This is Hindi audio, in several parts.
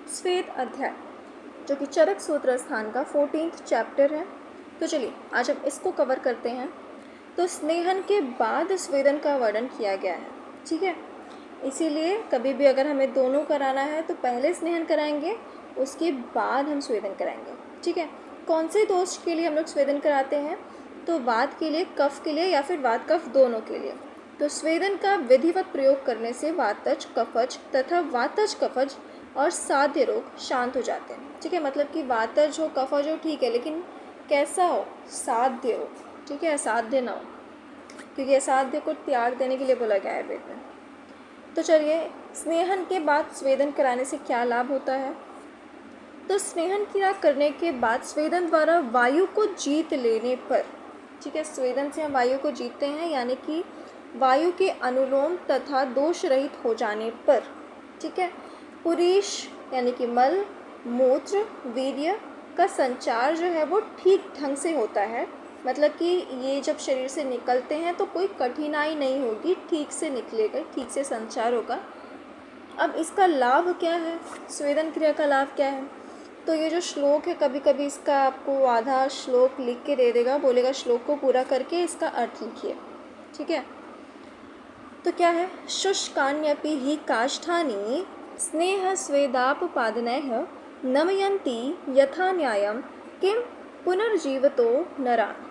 स्वेद अध्याय, जो कि चरक सूत्र स्थान का 14th चैप्टर है। तो चलिए आज हम इसको कवर करते हैं। तो स्नेहन के बाद स्वेदन का वर्णन किया गया है, ठीक है। इसीलिए कभी भी अगर हमें दोनों कराना है तो पहले स्नेहन कराएंगे, उसके बाद हम स्वेदन कराएंगे, ठीक है। कौन से दोष के लिए हम लोग स्वेदन कराते हैं? तो वात के लिए, कफ के लिए या फिर वात कफ दोनों के लिए। तो स्वेदन का विधिवत प्रयोग करने से वातज, कफज तथा वातज, कफज और साध्य रोग शांत हो जाते हैं, ठीक है। मतलब कि वातज हो, कफज हो, ठीक है, लेकिन कैसा हो? साध्य हो, ठीक है, असाध्य ना हो, क्योंकि असाध्य को त्याग देने के लिए बोला गया है वेद में। तो चलिए, स्नेहन के बाद स्वेदन कराने से क्या लाभ होता है? तो स्नेहन क्रिया करने के बाद स्वेदन द्वारा वायु को जीत लेने पर, ठीक है, स्वेदन से हम वायु को जीतते हैं, यानी कि वायु के अनुलोम तथा दोष रहित हो जाने पर, ठीक है, पुरीश यानी कि मल, मूत्र, वीर्य का संचार जो है वो ठीक ढंग से होता है। मतलब कि ये जब शरीर से निकलते हैं तो कोई कठिनाई नहीं होगी, ठीक से निकलेगा, ठीक से संचार होगा। अब इसका लाभ क्या है? स्वेदन क्रिया का लाभ क्या है? तो ये जो श्लोक है, कभी कभी इसका आपको आधा श्लोक लिख के दे देगा, बोलेगा श्लोक को पूरा करके इसका अर्थ लिखिए, ठीक है। तो क्या है? शुष्कान्यपि हि काष्ठानि स्नेह स्वेदापपादनैः नमयन्ति यथा न्यायं किं पुनर्जीवतो नरान्।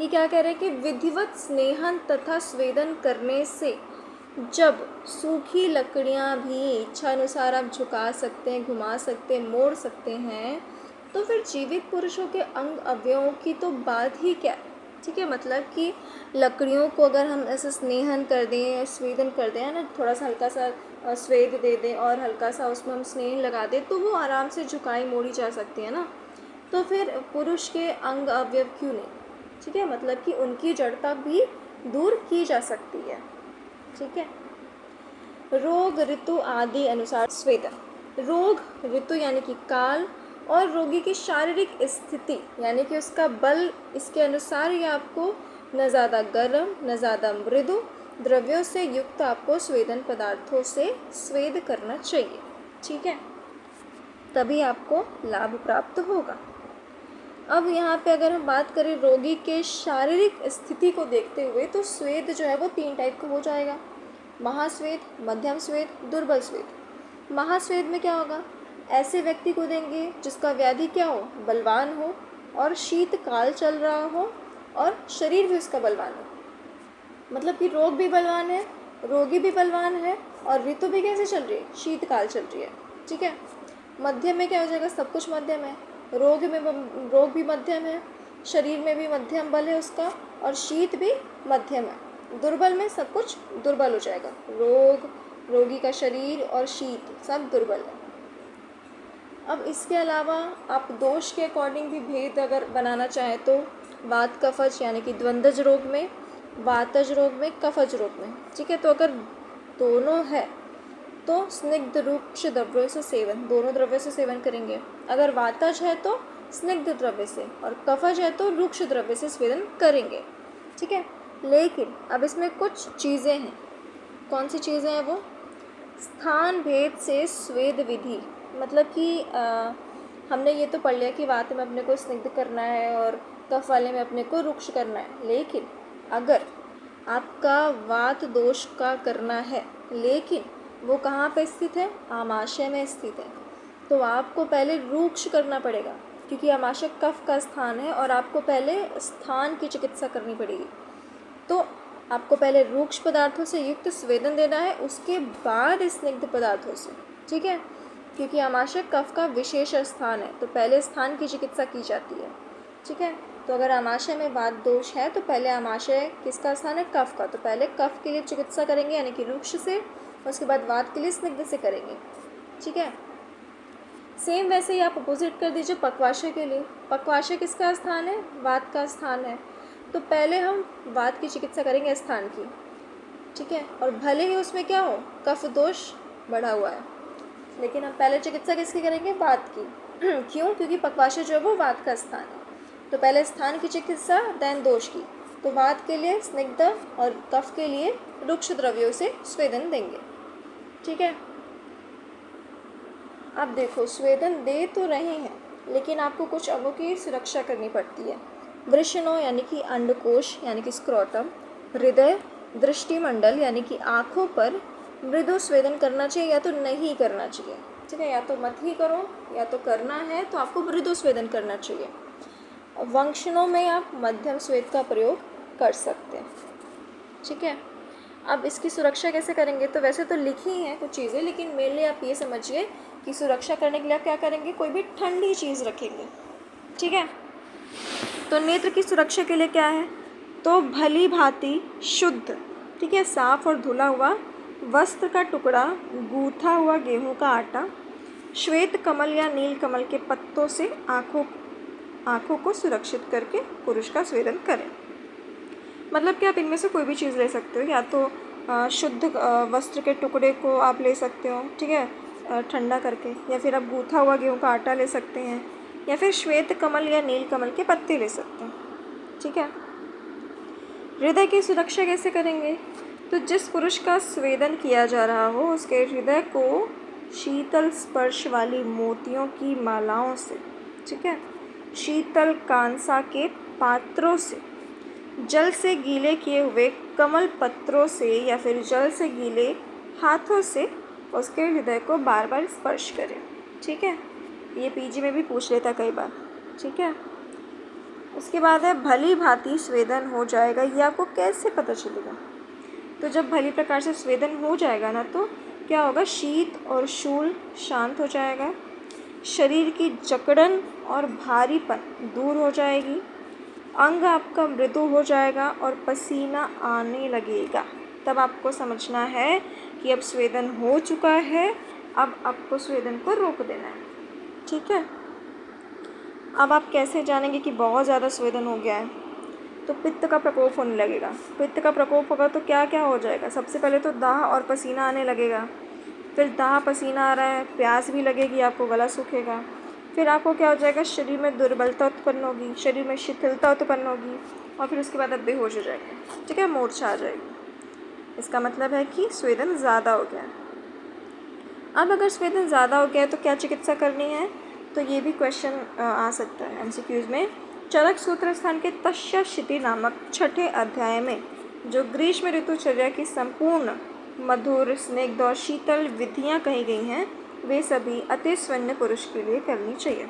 ये क्या कह रहे हैं कि विधिवत स्नेहन तथा स्वेदन करने से जब सूखी लकड़ियाँ भी इच्छा अनुसार आप झुका सकते हैं, घुमा सकते हैं, मोड़ सकते हैं, तो फिर जीवित पुरुषों के अंग अवयवों की तो बात ही क्या, ठीक है। मतलब कि लकड़ियों को अगर हम ऐसे स्नेहन कर दें, स्वेदन कर दें ना, थोड़ा सा हल्का सा स्वेद दे दें और हल्का सा उसमें हम स्नेह लगा दें, तो वो आराम से झुकाई मोड़ी जा सकती है ना। तो फिर पुरुष के अंग अवयव क्यों नहीं, ठीक है। मतलब कि उनकी जड़ता भी दूर की जा सकती है, ठीक है। रोग ऋतु आदि अनुसार स्वेदन। रोग ऋतु यानी कि काल और रोगी की शारीरिक स्थिति यानी कि उसका बल, इसके अनुसार ही आपको न ज़्यादा गर्म न ज़्यादा मृदु द्रव्यों से युक्त आपको स्वेदन पदार्थों से स्वेद करना चाहिए, ठीक है, तभी आपको लाभ प्राप्त होगा। अब यहाँ पे अगर हम बात करें रोगी के शारीरिक स्थिति को देखते हुए, तो स्वेद जो है वो 3 टाइप का हो जाएगा: महास्वेद, मध्यम स्वेद, दुर्बल स्वेद। महास्वेद में क्या होगा? ऐसे व्यक्ति को देंगे जिसका व्याधि क्या हो? बलवान हो और शीतकाल चल रहा हो और शरीर भी उसका बलवान हो। मतलब कि रोग भी बलवान है, रोगी भी बलवान है और ऋतु भी कैसे चल रही है? शीतकाल चल रही है, ठीक है। मध्यम में क्या हो जाएगा? सब कुछ मध्यम है, रोग भी मध्यम है, शरीर में भी मध्यम बल है उसका और शीत भी मध्यम है। दुर्बल में सब कुछ दुर्बल हो जाएगा, रोग, रोगी का शरीर और शीत सब दुर्बल है। अब इसके अलावा आप दोष के अकॉर्डिंग भी भेद अगर बनाना चाहें तो वात कफज यानी कि द्वंद्वज रोग में, वातज रोग में, कफज रोग में, ठीक है। तो अगर दोनों है तो स्निग्ध रुक्ष द्रव्यों से सेवन, दोनों द्रव्यों से सेवन करेंगे। अगर वातज है तो स्निग्ध द्रव्य से और कफज है तो रुक्ष द्रव्य से स्वेदन करेंगे, ठीक है। लेकिन अब इसमें कुछ चीज़ें हैं। कौन सी चीज़ें हैं वो? स्थान भेद से स्वेद विधि। मतलब कि हमने ये तो पढ़ लिया कि वात में अपने को स्निग्ध करना है और कफ वाले में अपने को रुक्ष करना है, लेकिन अगर आपका वात दोष का करना है लेकिन वो कहाँ पे स्थित है? आमाशय में स्थित है, तो आपको पहले रुक्ष करना पड़ेगा, क्योंकि आमाशय कफ का स्थान है और आपको पहले स्थान की चिकित्सा करनी पड़ेगी। तो आपको पहले रुक्ष पदार्थों से युक्त स्वेदन देना है, उसके बाद स्निग्ध पदार्थों से, ठीक है, क्योंकि आमाशय कफ का विशेष स्थान है, तो पहले स्थान की चिकित्सा की जाती है, ठीक है। तो अगर आमाशय में वात दोष है तो पहले आमाशय किसका स्थान है? कफ का, तो पहले कफ के लिए चिकित्सा करेंगे यानी कि रुक्ष से, उसके बाद वात के लिए स्निग्ध से करेंगे, ठीक है। सेम वैसे ही आप अपोजिट कर दीजिए पक्वाशय के लिए। पक्वाशय किसका स्थान है? वात का स्थान है, तो पहले हम वात की चिकित्सा करेंगे स्थान की, ठीक है। और भले ही उसमें क्या हो? कफ दोष बढ़ा हुआ है, लेकिन हम पहले चिकित्सा किसकी करेंगे? वात की। क्यों? क्योंकि पक्वाशय जो है वो वात का स्थान है, तो पहले स्थान की चिकित्सा देन दोष की। तो वात के लिए स्निग्ध और कफ के लिए रुक्ष द्रव्यों से स्वेदन देंगे, ठीक है। अब देखो स्वेदन दे तो रहे हैं, लेकिन आपको कुछ अंगों की सुरक्षा करनी पड़ती है। वृषणों यानी कि अंडकोश यानी कि स्क्रोटम, हृदय, दृष्टिमंडल यानी कि आँखों पर मृदु स्वेदन करना चाहिए या तो नहीं करना चाहिए। ठीक है, या तो मत ही करो, या तो करना है तो आपको मृदु स्वेदन करना चाहिए। वंक्षणों में आप मध्यम स्वेद का प्रयोग कर सकते हैं। ठीक है, अब इसकी सुरक्षा कैसे करेंगे? तो वैसे तो लिखी हैं कुछ चीज़ें, लेकिन मेरे लिए आप ये समझिए कि सुरक्षा करने के लिए आप क्या करेंगे, कोई भी ठंडी चीज़ रखेंगे। ठीक है, तो नेत्र की सुरक्षा के लिए क्या है? तो भली भांति शुद्ध, ठीक है, साफ और धुला हुआ वस्त्र का टुकड़ा, गूथा हुआ गेहूं का आटा, श्वेत कमल या नील कमल के पत्तों से आँखों को सुरक्षित करके पुरुष का स्वेदन करें। मतलब कि आप इनमें से कोई भी चीज़ ले सकते हो, या तो शुद्ध वस्त्र के टुकड़े को आप ले सकते हो, ठीक है, ठंडा करके, या फिर आप गूथा हुआ गेहूं का आटा ले सकते हैं, या फिर श्वेत कमल या नील कमल के पत्ते ले सकते हैं। ठीक है, हृदय की सुरक्षा कैसे करेंगे? तो जिस पुरुष का स्वेदन किया जा रहा हो उसके हृदय को शीतल स्पर्श वाली मोतियों की मालाओं से, ठीक है, शीतल कांसा के पात्रों से, जल से गीले किए हुए कमल पत्रों से, या फिर जल से गीले हाथों से उसके हृदय को बार बार स्पर्श करें। ठीक है, ये पीजी में भी पूछ लेता कई बार। ठीक है, उसके बाद है भली भांति स्वेदन हो जाएगा। ये आपको कैसे पता चलेगा? तो जब भली प्रकार से स्वेदन हो जाएगा ना, तो क्या होगा, शीत और शूल शांत हो जाएगा, शरीर की जकड़न और भारीपन दूर हो जाएगी, अंग आपका मृदु हो जाएगा और पसीना आने लगेगा। तब आपको समझना है कि अब स्वेदन हो चुका है, अब आपको स्वेदन को रोक देना है। ठीक है, अब आप कैसे जानेंगे कि बहुत ज़्यादा स्वेदन हो गया है? तो पित्त का प्रकोप होने लगेगा। पित्त का प्रकोप होगा तो क्या क्या हो जाएगा? सबसे पहले तो दाह और पसीना आने लगेगा। फिर दाह पसीना आ रहा है, प्यास भी लगेगी, आपको गला सूखेगा। फिर आपको क्या हो जाएगा, शरीर में दुर्बलता उत्पन्न होगी, शरीर में शिथिलता उत्पन्न होगी, और फिर उसके बाद आप बेहोश हो जाएंगे। ठीक है, मूर्छा आ जाएगी। इसका मतलब है कि स्वेदन ज़्यादा हो गया है। अब अगर स्वेदन ज़्यादा हो गया है तो क्या चिकित्सा करनी है? तो ये भी क्वेश्चन आ सकता है MCQs में। चरक सूत्र स्थान के तस्याशिति नामक 6ठे अध्याय में जो ग्रीष्म ऋतुचर्या की संपूर्ण मधुर, स्निग्ध और शीतल विधियाँ कही गई हैं, वे सभी अति स्वर्ण पुरुष के लिए करनी चाहिए।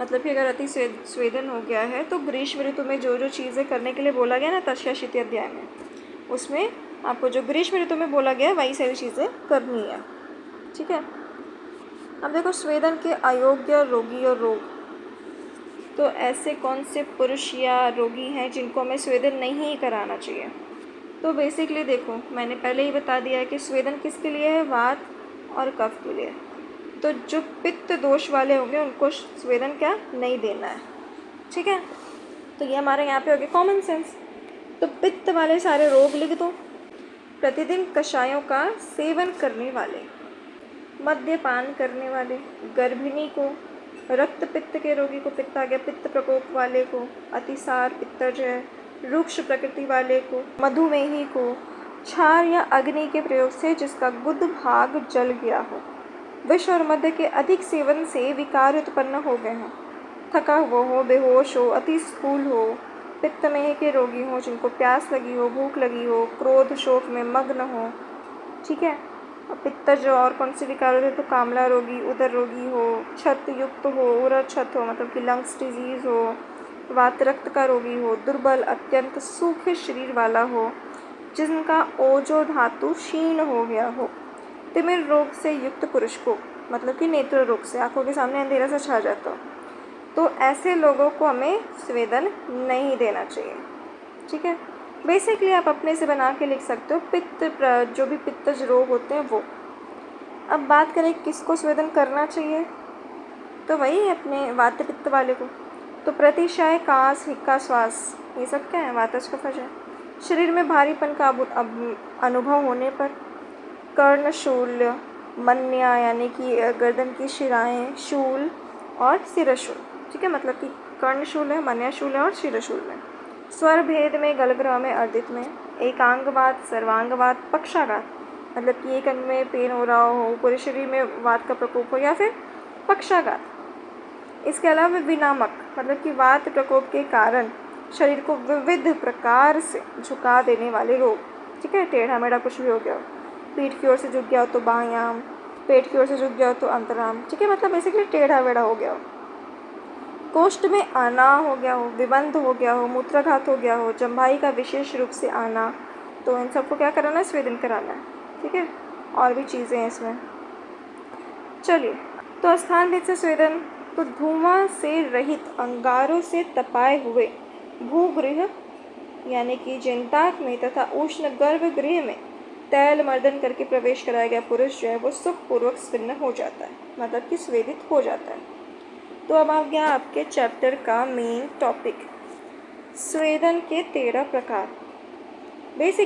मतलब कि अगर अति स्वेदन हो गया है तो ग्रीष्म ऋतु में जो जो चीज़ें करने के लिए बोला गया ना तस्याशिति अध्याय में, उसमें आपको जो ग्रीष्म ऋतु में बोला गया है वही सारी चीज़ें करनी है। ठीक है, अब देखो स्वेदन के अयोग्य रोगी और रोग। तो ऐसे कौन से पुरुष या रोगी हैं जिनको हमें स्वेदन नहीं कराना चाहिए? तो बेसिकली देखो, मैंने पहले ही बता दिया है कि स्वेदन किसके लिए है, वात और कफ के लिए। तो जो पित्त दोष वाले होंगे उनको स्वेदन क्या नहीं देना है। ठीक है, तो ये हमारे यहाँ पे हो गया कॉमन सेंस। तो पित्त वाले सारे रोग लिख दो। प्रतिदिन कषायों का सेवन करने वाले, मद्यपान करने वाले, गर्भिणी को, रक्त पित्त के रोगी को पित्त आ गया, पित्त प्रकोप वाले को, अतिसार पित्तज है, रुक्ष प्रकृति वाले को, मधुमेही को, क्षार या अग्नि के प्रयोग से जिसका गुद भाग जल गया हो, विष और मद्य के अधिक सेवन से विकार उत्पन्न हो गए हों, थका हुआ हो, बेहोश हो, अति स्थूल हो, पित्तमेह के रोगी हो, जिनको प्यास लगी हो, भूख लगी हो, क्रोध शोक में मग्न हो। ठीक है, पित्तज और कौन से विकार होते हैं? तो कामला रोगी, उदर रोगी हो, छत युक्त हो, उरर छत हो मतलब कि लंग्स डिजीज़ हो, वात रक्त का रोगी हो, दुर्बल अत्यंत सूखे शरीर वाला हो, जिनका ओजो धातु क्षीण हो गया हो, तिमिर रोग से युक्त पुरुष को, मतलब कि नेत्र रोग से, आंखों के सामने अंधेरा सा छा जाता हो, तो ऐसे लोगों को हमें स्वेदन नहीं देना चाहिए। ठीक है, बेसिकली आप अपने से बना के लिख सकते हो पित्त जो भी पित्तज रोग होते हैं वो। अब बात करें किसको स्वेदन करना चाहिए, तो वही अपने वात पित्त वाले को। तो प्रतिशय, कास, हिक्का, श्वास, ये सब क्या है? वातज कफज है। शरीर में भारीपन का अनुभव होने पर, कर्णशूल, मन्या यानी कि गर्दन की शिराएँ, शूल और सिरशूल। ठीक है, मतलब कि कर्णशूल है, मन्याशूल है और शिरशूल में, स्वर भेद में, गलग्रह में, अर्दित में, एकांगवात, सर्वांगवात, पक्षाघात, मतलब कि एक अंग में पेन हो रहा हो, पूरे शरीर में वात का प्रकोप हो, या फिर पक्षाघात। इसके अलावा विनामक मतलब कि वात प्रकोप के कारण शरीर को विविध प्रकार से झुका देने वाले रोग, ठीक है, टेढ़ा मेढ़ा कुछ भी हो गया हो, पीठ की ओर से झुक गया हो तो बायाम, पेट की ओर से झुक गया हो तो अंतराम, ठीक है, मतलब बेसिकली टेढ़ा मेढ़ा हो गया हो, कोष्ठ में आना हो गया हो, विबंध हो गया हो, मूत्राघात हो गया हो, जम्भाई का विशेष रूप से आना, तो इन सबको क्या कराना है, स्वेदन कराना है, ठीक है। और भी चीज़ें हैं इसमें। चलिए, तो स्थान भेद से स्वेदन, तो धुआं से रहित अंगारों से तपाए हुए भूगृह यानी कि जनताक में तथा उष्ण गर्भगृह में तैल मर्दन करके प्रवेश कराया गया पुरुष जो है वो सुखपूर्वक स्विन्न हो जाता है, मतलब कि स्वेदित हो जाता है। तो अब आ गया आपके चैप्टर का मेन टॉपिक, स्वेदन के 13 प्रकार। बेसिक